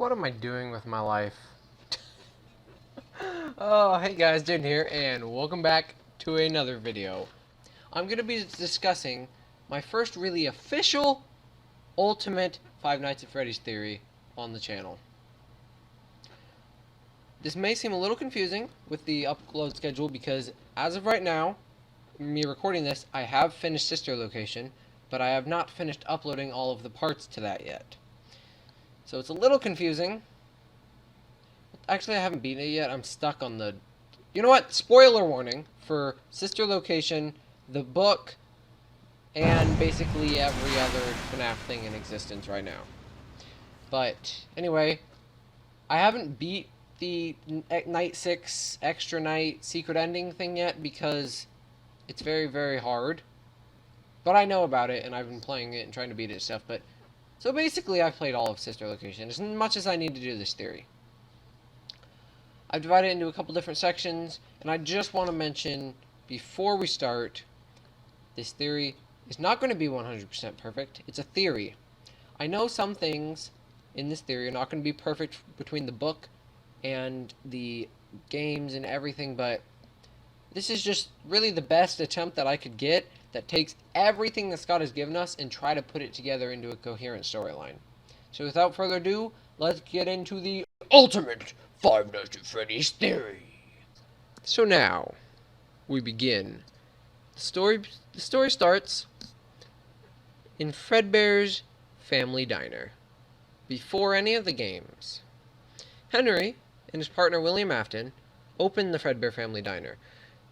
what am I doing with my life? Oh, hey guys, Jaden here, and welcome back to another video. I'm going to be discussing my first really official, ultimate Five Nights at Freddy's theory on the channel. This may seem a little confusing with the upload schedule because, as of right now, me recording this, I have finished Sister Location, but I have not finished uploading all of the parts to that yet. So it's a little confusing. Actually, I haven't beaten it yet. I'm stuck on the... You know what? Spoiler warning for Sister Location, the book, and basically every other FNAF thing in existence right now. But, anyway, I haven't beat the Night 6 Extra Night Secret Ending thing yet because it's very, very hard. But I know about it, and I've been playing it and trying to beat it and stuff, but... So basically, I've played all of Sister Location, as much as I need to do this theory. I've divided it into a couple different sections, and I just want to mention, before we start, this theory is not going to be 100% perfect. It's a theory. I know some things in this theory are not going to be perfect between the book and the games and everything, but this is just really the best attempt that I could get that takes everything that Scott has given us and try to put it together into a coherent storyline. So without further ado, let's get into the ultimate Five Nights at Freddy's theory. So now, we begin. The story starts in Fredbear's family diner, before any of the games. Henry and his partner William Afton opened the Fredbear family diner.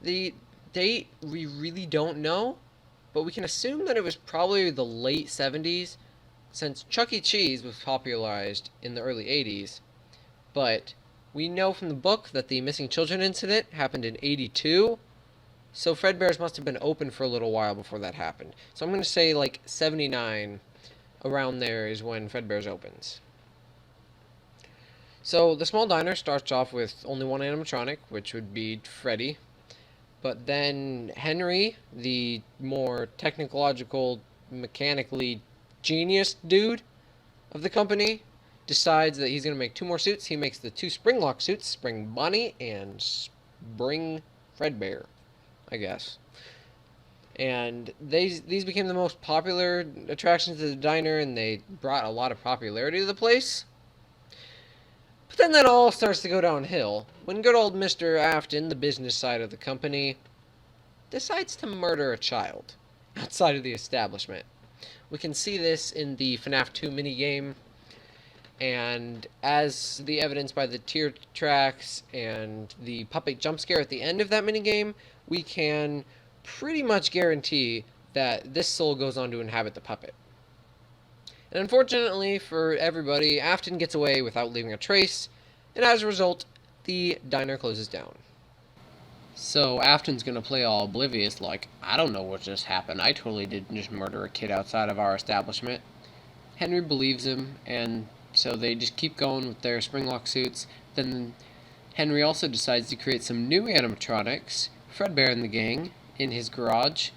The date we really don't know, but we can assume that it was probably the late 70s, since Chuck E. Cheese was popularized in the early 80s, but we know from the book that the missing children incident happened in 82, so Fredbear's must have been open for a little while before that happened. So I'm going to say like 79, around there is when Fredbear's opens. So the small diner starts off with only one animatronic, which would be Freddy. But then Henry, the more technological, mechanically genius dude of the company, decides that he's going to make two more suits. He makes the two Springlock suits, Spring Bonnie and Spring Fredbear, I guess. And these became the most popular attractions to the diner, and they brought a lot of popularity to the place. But then that all starts to go downhill when good old Mr. Afton, the business side of the company, decides to murder a child outside of the establishment. We can see this in the FNAF 2 minigame, and as the evidence by the tear tracks and the puppet jump scare at the end of that minigame, we can pretty much guarantee that this soul goes on to inhabit the puppet. And unfortunately for everybody, Afton gets away without leaving a trace, and as a result, the diner closes down. So Afton's gonna play all oblivious, like, I don't know what just happened. I totally didn't just murder a kid outside of our establishment. Henry believes him, and so they just keep going with their Springlock suits. Then Henry also decides to create some new animatronics, Fredbear and the gang, in his garage.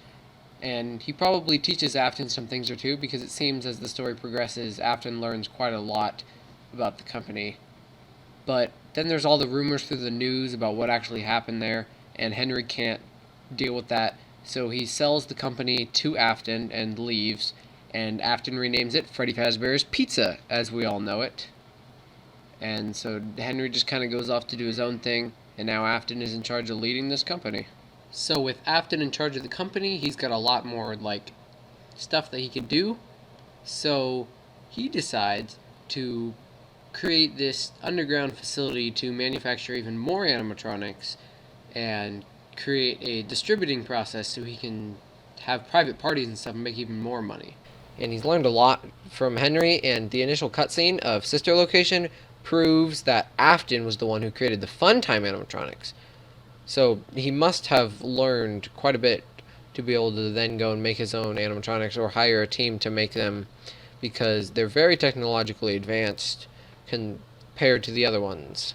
And he probably teaches Afton some things or two, because it seems as the story progresses, Afton learns quite a lot about the company. But then there's all the rumors through the news about what actually happened there, and Henry can't deal with that, so he sells the company to Afton and leaves, and Afton renames it Freddy Fazbear's Pizza, as we all know it. And so Henry just kind of goes off to do his own thing, and now Afton is in charge of leading this company. So with Afton in charge of the company, he's got a lot more, like, stuff that he can do. So he decides to create this underground facility to manufacture even more animatronics and create a distributing process so he can have private parties and stuff and make even more money. And he's learned a lot from Henry, and the initial cutscene of Sister Location proves that Afton was the one who created the Funtime animatronics. So he must have learned quite a bit to be able to then go and make his own animatronics or hire a team to make them, because they're very technologically advanced compared to the other ones.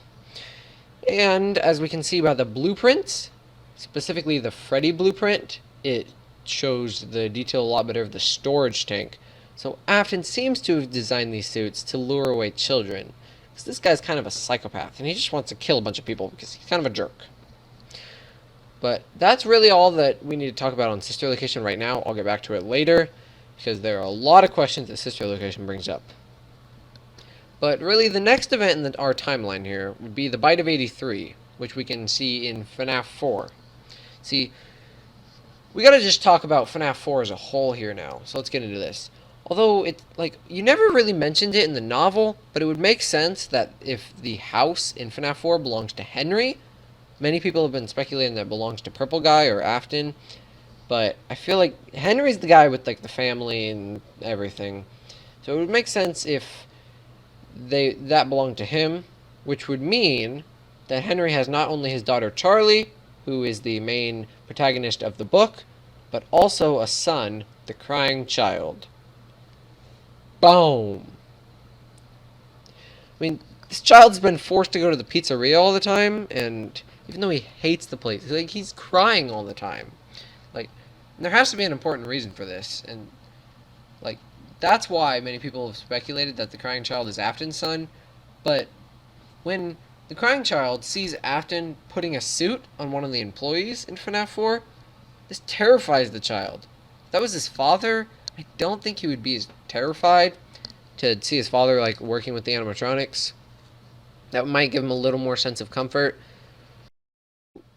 And as we can see by the blueprints, specifically the Freddy blueprint, it shows the detail a lot better of the storage tank. So Afton seems to have designed these suits to lure away children. because this guy's kind of a psychopath, and he just wants to kill a bunch of people because he's kind of a jerk. But that's really all that we need to talk about on Sister Location right now. I'll get back to it later, because there are a lot of questions that Sister Location brings up. But really, the next event in our timeline here would be the Bite of 83, which we can see in FNAF 4. See, we gotta just talk about FNAF 4 as a whole here now, so let's get into this. Although, you never really mentioned it in the novel, but it would make sense that if the house in FNAF 4 belongs to Henry, many people have been speculating that it belongs to Purple Guy or Afton, but I feel like Henry's the guy with, the family and everything. So it would make sense if that belonged to him, which would mean that Henry has not only his daughter Charlie, who is the main protagonist of the book, but also a son, the Crying Child. Boom! I mean, this child's been forced to go to the pizzeria all the time, and even though he hates the place, he's crying all the time. There has to be an important reason for this, and that's why many people have speculated that the Crying Child is Afton's son. But when the Crying Child sees Afton putting a suit on one of the employees in FNAF 4, this terrifies the child. If that was his father, I don't think he would be as terrified to see his father working with the animatronics. That might give him a little more sense of comfort.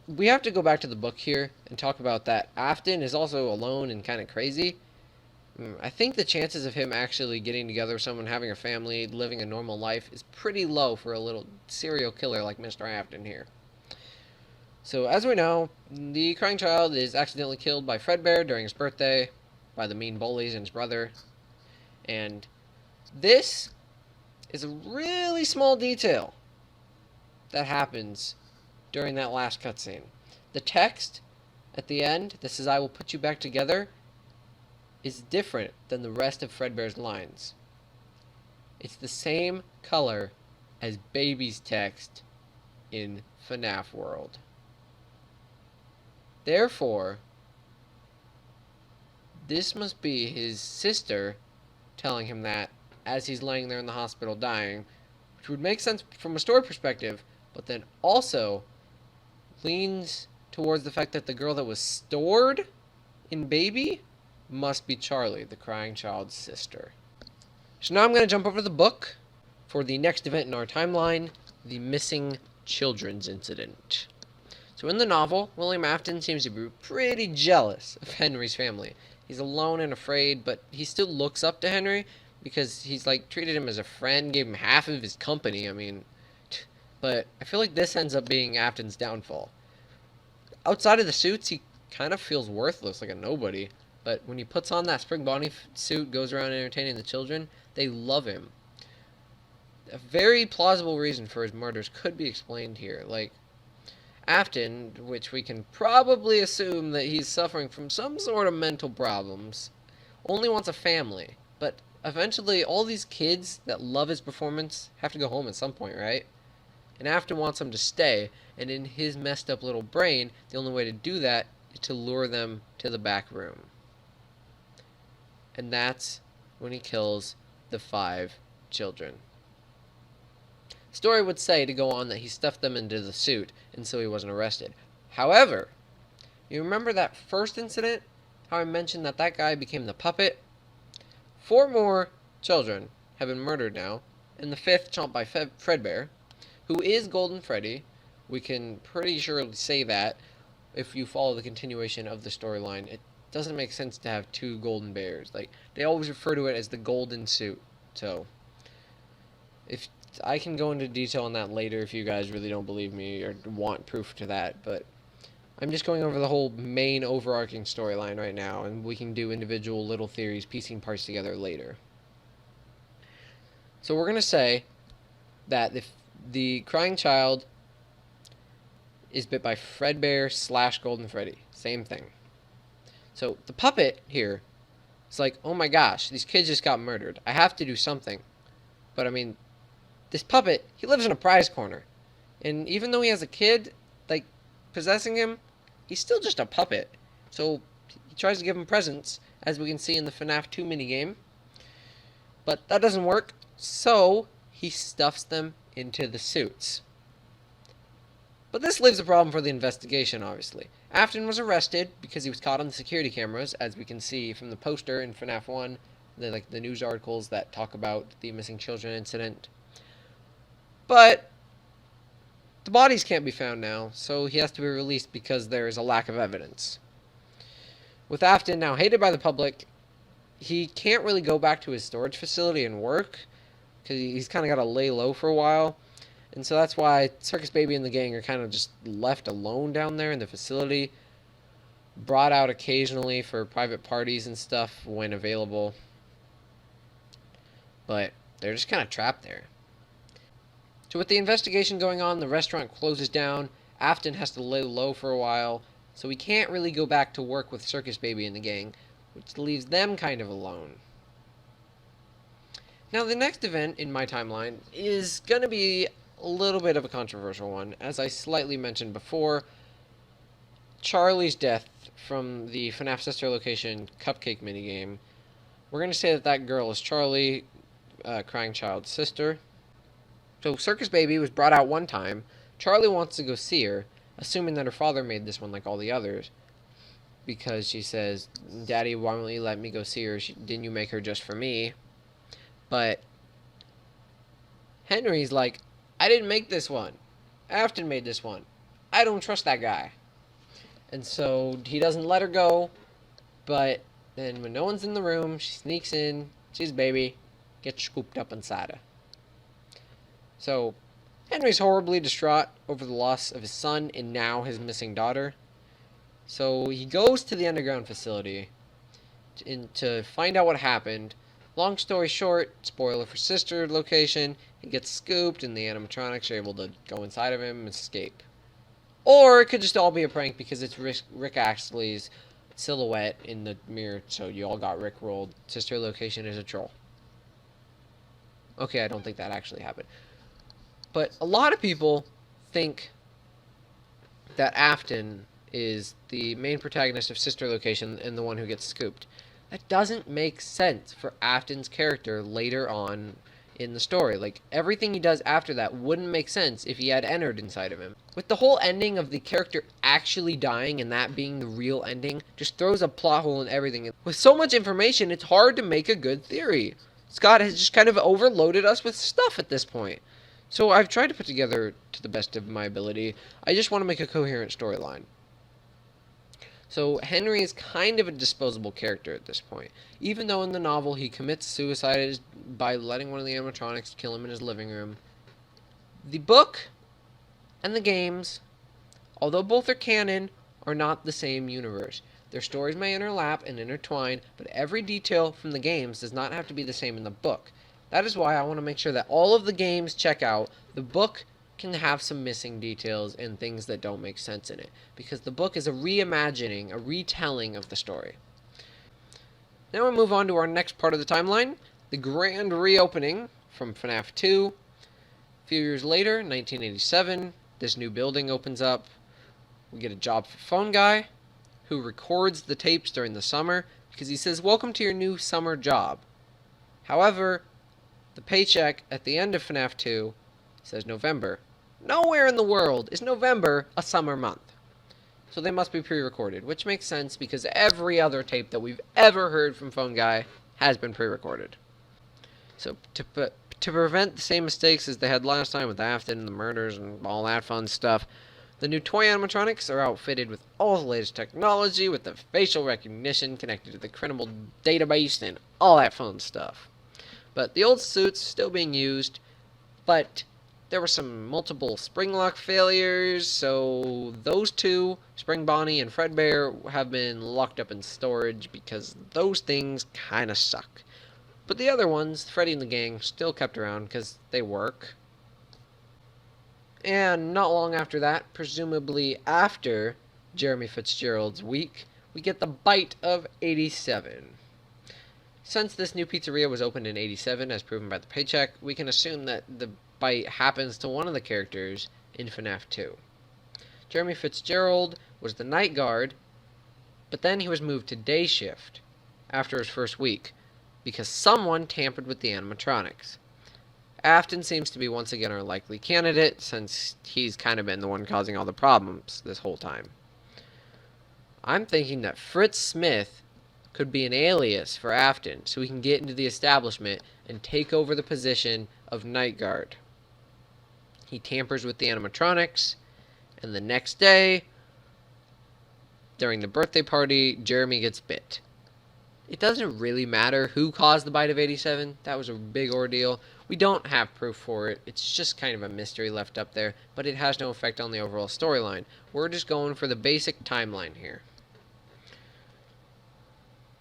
We have to go back to the book here and talk about that Afton is also alone and kind of crazy. I think the chances of him actually getting together with someone, having a family, living a normal life is pretty low for a little serial killer like Mr. Afton here. So, as we know, the Crying Child is accidentally killed by Fredbear during his birthday, by the mean bullies and his brother. And this is a really small detail that happens during that last cutscene. The text at the end that says, "I will put you back together," is different than the rest of Fredbear's lines. It's the same color as Baby's text in FNAF World. Therefore, this must be his sister telling him that as he's laying there in the hospital dying, which would make sense from a story perspective, but then also leans towards the fact that the girl that was stored in Baby must be Charlie, the Crying Child's sister. So now I'm going to jump over to the book for the next event in our timeline, the Missing Children's Incident. So in the novel, William Afton seems to be pretty jealous of Henry's family. He's alone and afraid, but he still looks up to Henry because he's treated him as a friend, gave him half of his company. But I feel like this ends up being Afton's downfall. Outside of the suits, he kind of feels worthless, like a nobody. But when he puts on that Spring Bonnie suit, goes around entertaining the children, they love him. A very plausible reason for his murders could be explained here. Afton, which we can probably assume that he's suffering from some sort of mental problems, only wants a family. But eventually, all these kids that love his performance have to go home at some point, right? And Afton wants them to stay, and in his messed up little brain, the only way to do that is to lure them to the back room. And that's when he kills the 5 children. The story would say to go on that he stuffed them into the suit, and so he wasn't arrested. However, you remember that first incident? How I mentioned that guy became the puppet? 4 more children have been murdered now, and the 5th chomped by Fredbear, who is Golden Freddy. We can pretty surely say that if you follow the continuation of the storyline. It doesn't make sense to have 2 golden bears. They always refer to it as the golden suit. So, if I can go into detail on that later if you guys really don't believe me or want proof to that, but I'm just going over the whole main overarching storyline right now, and we can do individual little theories, piecing parts together later. So we're going to say that if the Crying Child is bit by Fredbear / Golden Freddy, same thing. So the puppet here is oh my gosh, these kids just got murdered. I have to do something. But this puppet, he lives in a prize corner. And even though he has a kid, possessing him, he's still just a puppet. So he tries to give him presents, as we can see in the FNAF 2 minigame. But that doesn't work, so he stuffs them into the suits. But this leaves a problem for the investigation, obviously. Afton was arrested because he was caught on the security cameras, as we can see from the poster in FNAF 1, the news articles that talk about the missing children incident. But the bodies can't be found now, so he has to be released because there is a lack of evidence. With Afton now hated by the public, he can't really go back to his storage facility and work, because he's kind of got to lay low for a while. And so that's why Circus Baby and the gang are kind of just left alone down there in the facility, brought out occasionally for private parties and stuff when available. But they're just kind of trapped there. So with the investigation going on, the restaurant closes down. Afton has to lay low for a while, so he can't really go back to work with Circus Baby and the gang, which leaves them kind of alone. Now, the next event in my timeline is going to be a little bit of a controversial one. As I slightly mentioned before, Charlie's death from the FNAF Sister Location cupcake minigame. We're going to say that girl is Charlie, Crying Child's sister. So Circus Baby was brought out one time. Charlie wants to go see her, assuming that her father made this one like all the others. Because she says, "Daddy, why won't you let me go see her? Didn't you make her just for me?" But Henry's like, "I didn't make this one. Afton made this one. I don't trust that guy." And so he doesn't let her go. But then when no one's in the room, she sneaks in, sees Baby, gets scooped up inside her. So Henry's horribly distraught over the loss of his son and now his missing daughter. So he goes to the underground facility to find out what happened. Long story short, spoiler for Sister Location, he gets scooped and the animatronics are able to go inside of him and escape. Or it could just all be a prank because it's Rick Astley's silhouette in the mirror, so you all got Rick rolled. Sister Location is a troll. Okay, I don't think that actually happened. But a lot of people think that Afton is the main protagonist of Sister Location and the one who gets scooped. That doesn't make sense for Afton's character later on in the story. Like, everything he does after that wouldn't make sense if he had entered inside of him. With the whole ending of the character actually dying and that being the real ending, just throws a plot hole in everything. With so much information, it's hard to make a good theory. Scott has just kind of overloaded us with stuff at this point. So I've tried to put together, to the best of my ability, I just want to make a coherent storyline. So Henry is kind of a disposable character at this point. Even though in the novel he commits suicide by letting one of the animatronics kill him in his living room. The book and the games, although both are canon, are not the same universe. Their stories may interlap and intertwine, but every detail from the games does not have to be the same in the book. That is why I want to make sure that all of the games check out. The book can have some missing details and things that don't make sense in it, because the book is a reimagining, a retelling of the story. Now we'll move on to our next part of the timeline, the grand reopening from FNAF 2. A few years later, 1987, this new building opens up. We get a job for Phone Guy, who records the tapes during the summer, because he says, "Welcome to your new summer job." However, the paycheck at the end of FNAF 2 says November. Nowhere in the world is November a summer month. So they must be pre-recorded, which makes sense because every other tape that we've ever heard from Phone Guy has been pre-recorded. So to prevent the same mistakes as they had last time with Afton and the murders and all that fun stuff, the new toy animatronics are outfitted with all the latest technology, with the facial recognition connected to the credible database and all that fun stuff. But the old suits still being used, but there were some multiple spring lock failures, so those two, Spring Bonnie and Fredbear, have been locked up in storage because those things kind of suck. But the other ones, Freddy and the gang, still kept around because they work. And not long after that, presumably after Jeremy Fitzgerald's week, we get the bite of 87. Since this new pizzeria was opened in 87, as proven by the paycheck, we can assume that the bite happens to one of the characters in FNAF 2. Jeremy Fitzgerald was the night guard, but then he was moved to day shift after his first week, because someone tampered with the animatronics. Afton seems to be once again our likely candidate, since he's kind of been the one causing all the problems this whole time. I'm thinking that Fritz Smith could be an alias for Afton, so he can get into the establishment and take over the position of night guard. He tampers with the animatronics, and the next day, during the birthday party, Jeremy gets bit. It doesn't really matter who caused the bite of 87. That was a big ordeal. We don't have proof for it. It's just kind of a mystery left up there, but it has no effect on the overall storyline. We're just going for the basic timeline here.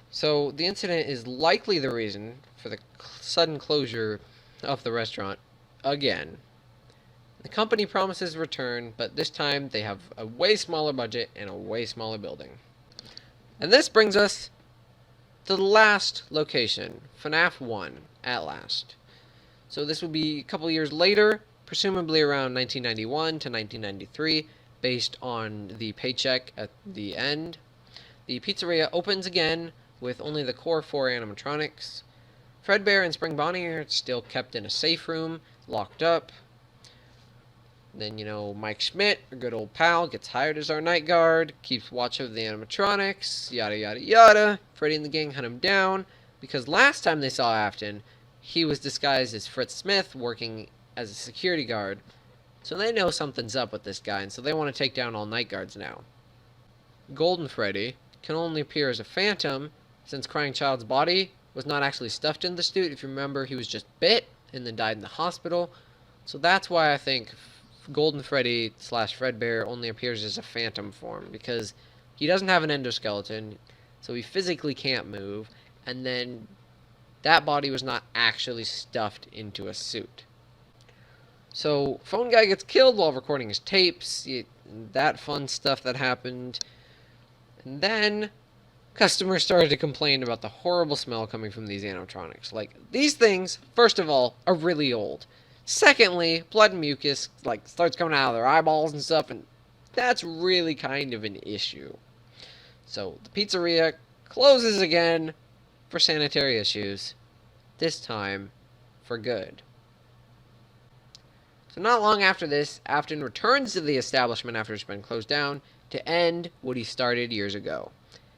So the incident is likely the reason for the sudden closure of the restaurant again. The company promises return, but this time they have a way smaller budget and a way smaller building. And this brings us to the last location, FNAF 1, at last. So this would be a couple years later, presumably around 1991 to 1993, based on the paycheck at the end. The pizzeria opens again with only the core 4 animatronics. Fredbear and Spring Bonnie are still kept in a safe room, locked up. Then, Mike Schmidt, our good old pal, gets hired as our night guard, keeps watch of the animatronics, yada yada yada. Freddy and the gang hunt him down, because last time they saw Afton, he was disguised as Fritz Smith, working as a security guard. So they know something's up with this guy, and so they want to take down all night guards now. Golden Freddy can only appear as a phantom, since Crying Child's body was not actually stuffed in the suit. If you remember, he was just bit, and then died in the hospital. So that's why I think Golden Freddy / Fredbear only appears as a phantom form, because he doesn't have an endoskeleton, so he physically can't move, and then that body was not actually stuffed into a suit. So Phone Guy gets killed while recording his tapes, that fun stuff that happened, and then customers started to complain about the horrible smell coming from these animatronics. Like, these things, first of all, are really old. Secondly, blood and mucus starts coming out of their eyeballs and stuff, and that's really kind of an issue. So the pizzeria closes again for sanitary issues, this time for good. So not long after this, Afton returns to the establishment after it's been closed down to end what he started years ago.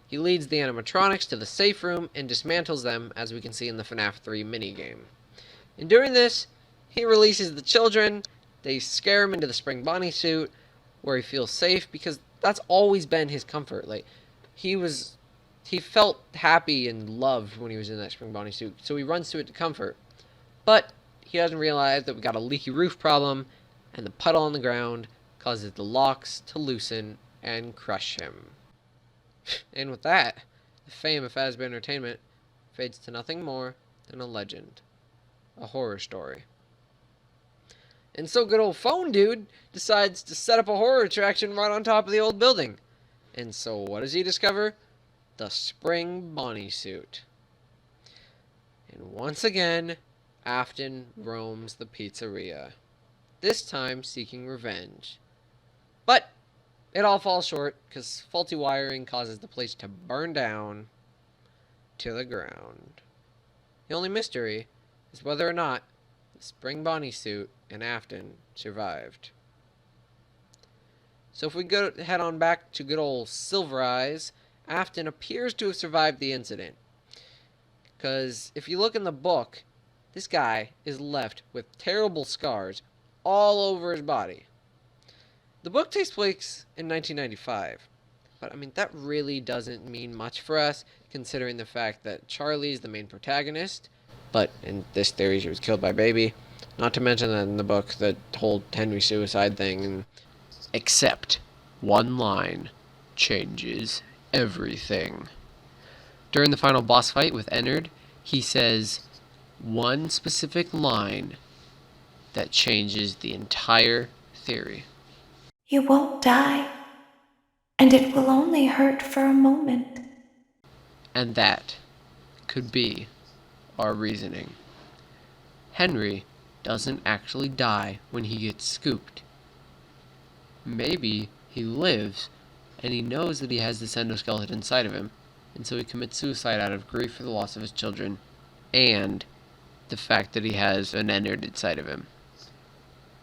He leads the animatronics to the safe room and dismantles them, as we can see in the FNAF 3 minigame. And during this, he releases the children. They scare him into the Spring Bonnie suit, where he feels safe, because that's always been his comfort. He felt happy and loved when he was in that Spring Bonnie suit, so he runs to it to comfort. But he doesn't realize that we got a leaky roof problem, and the puddle on the ground causes the locks to loosen and crush him. And with that, the fame of Fazbear Entertainment fades to nothing more than a legend, a horror story. And so good old Phone Dude decides to set up a horror attraction right on top of the old building. And so what does he discover? The Spring Bonnie suit. And once again, Afton roams the pizzeria, this time seeking revenge. But it all falls short, because faulty wiring causes the place to burn down to the ground. The only mystery is whether or not the Spring Bonnie suit and Afton survived. So if we head on back to good old Silver Eyes, Afton appears to have survived the incident. Because if you look in the book, this guy is left with terrible scars all over his body. The book takes place in 1995, but that really doesn't mean much for us, considering the fact that Charlie's the main protagonist, but in this theory she was killed by Baby. Not to mention that in the book, the whole Henry suicide thing. Except one line changes everything. During the final boss fight with Ennard, he says one specific line that changes the entire theory. You won't die, and it will only hurt for a moment. And that could be our reasoning. Henry doesn't actually die when he gets scooped. Maybe he lives, and he knows that he has this endoskeleton inside of him, and so he commits suicide out of grief for the loss of his children and the fact that he has an Ennard inside of him.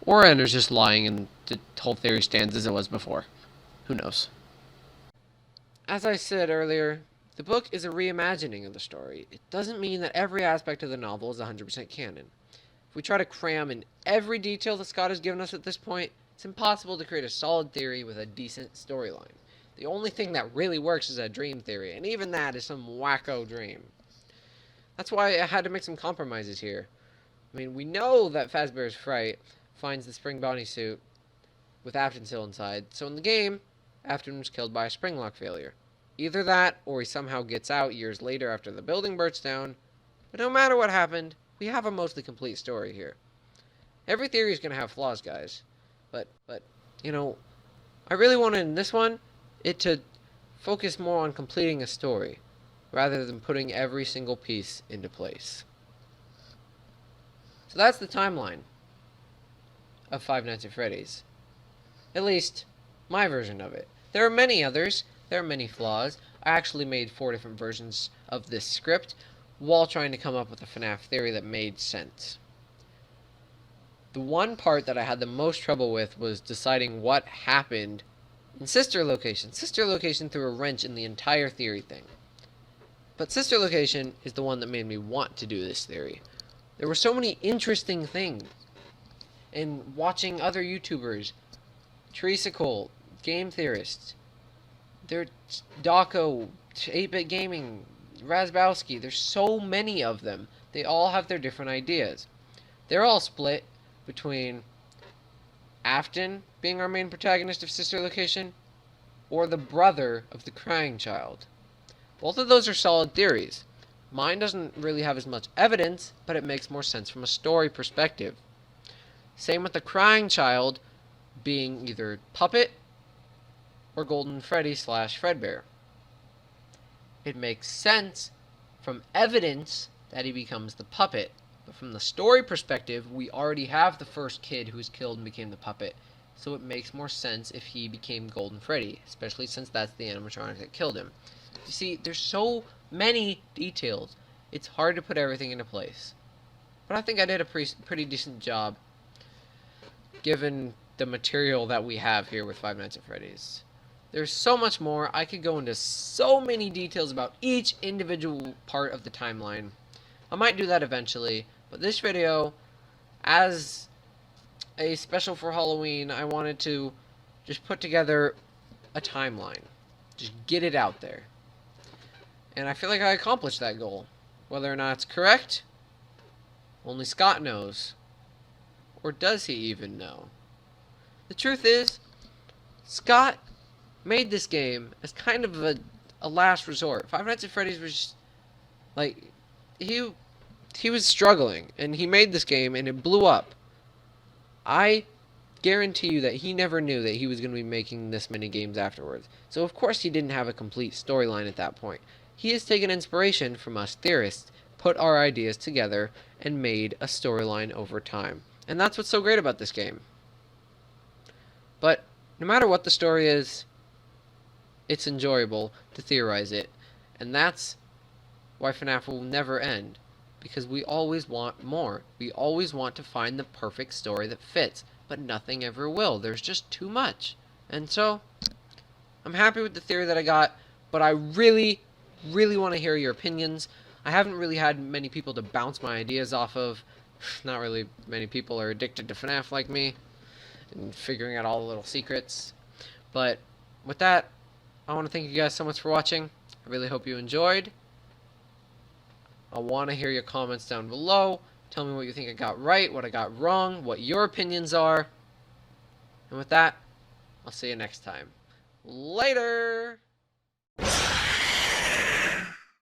Or Ennard's just lying and the whole theory stands as it was before. Who knows? As I said earlier, the book is a reimagining of the story. It doesn't mean that every aspect of the novel is 100% canon. If we try to cram in every detail that Scott has given us at this point, it's impossible to create a solid theory with a decent storyline. The only thing that really works is a dream theory, and even that is some wacko dream. That's why I had to make some compromises here. I mean, we know that Fazbear's Fright finds the spring bodysuit with Afton still inside, so in the game, Afton was killed by a spring lock failure. Either that, or he somehow gets out years later after the building bursts down. But no matter what happened, we have a mostly complete story here. Every theory is going to have flaws, guys. But, I really wanted in this one, it to focus more on completing a story, rather than putting every single piece into place. So that's the timeline of Five Nights at Freddy's. At least, my version of it. There are many others. There are many flaws. I actually made 4 different versions of this script while trying to come up with a FNAF theory that made sense. The one part that I had the most trouble with was deciding what happened in Sister Location. Sister Location threw a wrench in the entire theory thing. But Sister Location is the one that made me want to do this theory. There were so many interesting things. And watching other YouTubers, Treesicle, Game Theorists, there's Daco, 8-Bit Gaming, Razbowski, there's so many of them. They all have their different ideas. They're all split between Afton being our main protagonist of Sister Location or the brother of the crying child. Both of those are solid theories. Mine doesn't really have as much evidence, but it makes more sense from a story perspective. Same with the crying child being either Puppet or Golden Freddy / Fredbear. It makes sense from evidence that he becomes the puppet, but from the story perspective, we already have the first kid who was killed and became the puppet, so it makes more sense if he became Golden Freddy, especially since that's the animatronic that killed him. You see, there's so many details, it's hard to put everything into place. But I think I did a pretty decent job, given the material that we have here with Five Nights at Freddy's. There's so much more. I could go into so many details about each individual part of the timeline. I might do that eventually, but this video, as a special for Halloween, I wanted to just put together a timeline. Just get it out there. And I feel like I accomplished that goal. Whether or not it's correct, only Scott knows. Or does he even know? The truth is, Scott made this game as kind of a last resort. Five Nights at Freddy's was just, like, he was struggling, and he made this game, and it blew up. I guarantee you that he never knew that he was going to be making this many games afterwards. So of course he didn't have a complete storyline at that point. He has taken inspiration from us theorists, put our ideas together, and made a storyline over time. And that's what's so great about this game. But no matter what the story is, it's enjoyable to theorize it. And that's why FNAF will never end. Because we always want more. We always want to find the perfect story that fits. But nothing ever will. There's just too much. And so, I'm happy with the theory that I got. But I really want to hear your opinions. I haven't really had many people to bounce my ideas off of. Not really many people are addicted to FNAF like me. And figuring out all the little secrets. But with that, I want to thank you guys so much for watching. I really hope you enjoyed. I want to hear your comments down below. Tell me what you think I got right, what I got wrong, what your opinions are. And with that, I'll see you next time. Later!